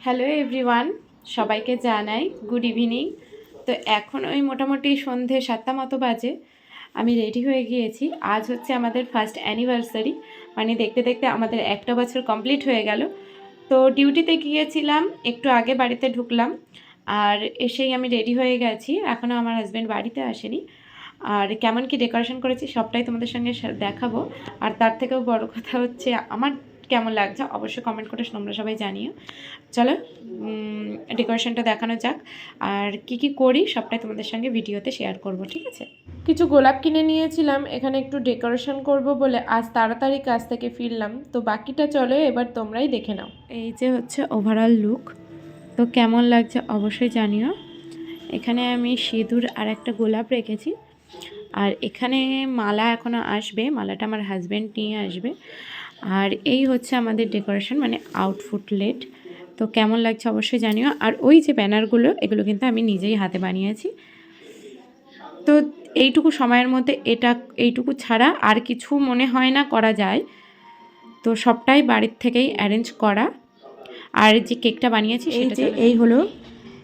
Hello everyone, সবাইকে জানাই good evening. তো এখন ওই মোটামুটি সন্ধে 7টা মতো বাজে। আমি রেডি হয়ে গিয়েছি। আজ হচ্ছে আমাদের ফার্স্ট অ্যানিভার্সারি, মানে দেখতে দেখতে আমাদের একটা বছর কমপ্লিট হয়ে গেল। তো ডিউটিতে গিয়েছিলাম, একটু আগে বাড়িতে ঢুকলাম, আর এসেই আমি রেডি হয়ে গেছি। এখনও আমার হাজব্যান্ড বাড়িতে আসেনি। আর কেমন কি ডেকোরেশন করেছি সবটাই তোমাদের সঙ্গে দেখাবো। আর তার থেকেও বড় কথা হচ্ছে আমার কেমন লাগছে অবশ্যই কমেন্ট করে তোমরা সবাই জানিও। চলো ডেকোরেশনটা দেখানো যাক, আর কি কি করি সবটাই তোমাদের সঙ্গে ভিডিওতে শেয়ার করব, ঠিক আছে? কিছু গোলাপ কিনে নিয়েছিলাম এখানে একটু ডেকোরেশন করব বলে, আজ তাড়াতাড়ি কাজ থেকে ফিরলাম। তো বাকিটা চলো এবার তোমরাই দেখে নাও। এই যে হচ্ছে ওভারঅল লুক, তো কেমন লাগছে অবশ্যই জানিও। এখানে আমি সিঁদুর আর একটা গোলাপ রেখেছি, আর এখানে মালা এখনও আসবে, মালাটা আমার হাজব্যান্ড নিয়ে আসবে। আর এই হচ্ছে আমাদের ডেকোরেশন, মানে আউটফুটলেট। তো কেমন লাগছে অবশ্যই জানিও। আর ওই যে ব্যানারগুলো, এগুলো কিন্তু আমি নিজেই হাতে বানিয়েছি। তো এইটুকু সময়ের মধ্যে এইটুকু ছাড়া আর কিছু মনে হয় না করা যায়। তো সবটাই বাড়ির থেকেই অ্যারেঞ্জ করা। আর যে কেকটা বানিয়েছি এই হলো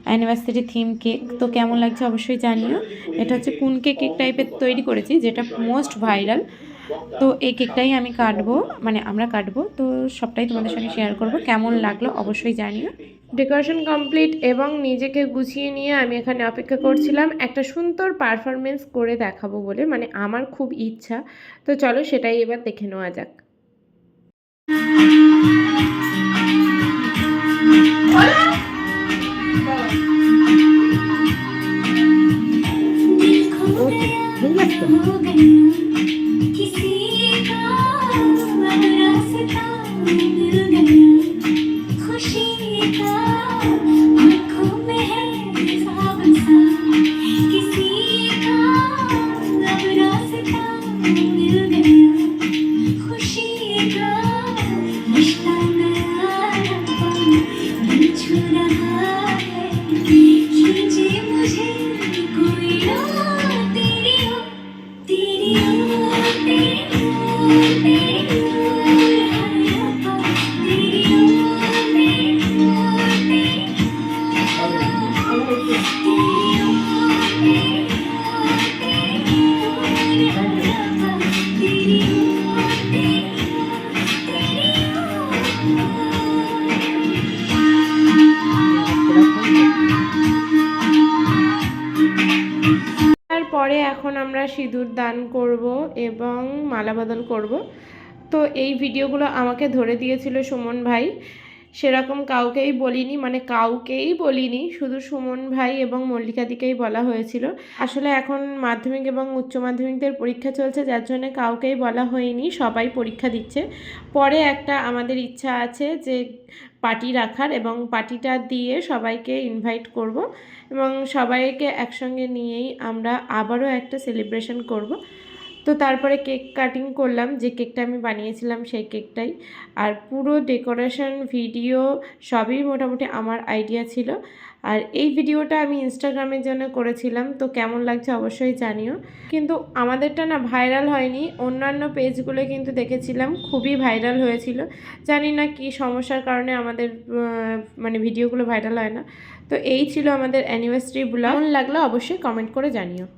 অ্যানিভার্সারি থিম কেক। তো কেমন লাগছে অবশ্যই জানিও। এটা হচ্ছে কুনকে কেক টাইপের তৈরি করেছি, যেটা মোস্ট ভাইরাল। তো এই কেকটাই আমি কাটবো, মানে আমরা কাটবো। তো সবটাই তোমাদের সঙ্গে শেয়ার করব। কেমন লাগলো অবশ্যই জানিও। ডেকোরেশন কমপ্লিট এবং নিজেকে গুছিয়ে নিয়ে আমি এখানে অপেক্ষা করছিলাম একটা সুন্দর পারফরমেন্স করে দেখাবো বলে, মানে আমার খুব ইচ্ছা। তো চলো সেটাই এবার দেখে নেওয়া যাক। তারপরে এখন আমরা সিঁদুর দান করব এবং মালা বদল করব। তো এই ভিডিওগুলো আমাকে ধরে দিয়েছিল সুমন ভাই। সেরকম কাউকেই বলিনি, শুধু সুমন ভাই এবং মল্লিকাদিকেই বলা হয়েছিল। আসলে এখন মাধ্যমিক এবং উচ্চ মাধ্যমিকদের পরীক্ষা চলছে, যার জন্য কাউকেই বলা হয়নি, সবাই পরীক্ষা দিচ্ছে। পরে একটা আমাদের ইচ্ছা আছে যে পার্টি রাখার, এবং পার্টিটা দিয়ে সবাইকে ইনভাইট করব এবং সবাইকে একসঙ্গে নিয়েই আমরা আবারও একটা সেলিব্রেশন করব। তো তারপরে কেক কাটিং করলাম, যে কেকটা আমি বানিয়েছিলাম সেই কেকটাই। আর পুরো ডেকোরেশন ভিডিও সবই মোটামুটি আমার আইডিয়া ছিল। আর এই ভিডিওটা আমি ইনস্টাগ্রামের জন্য করেছিলাম। তো কেমন লাগছে অবশ্যই জানিও। কিন্তু আমাদেরটা না ভাইরাল হয়নি, অন্যান্য পেজগুলো কিন্তু দেখেছিলাম খুবই ভাইরাল হয়েছিল। জানি না কি সমস্যার কারণে আমাদের মানে ভিডিওগুলো ভাইরাল হয় না। তো এই ছিল আমাদের অ্যানিভার্সারি ব্লগ। কেমন লাগলো অবশ্যই কমেন্ট করে জানিও।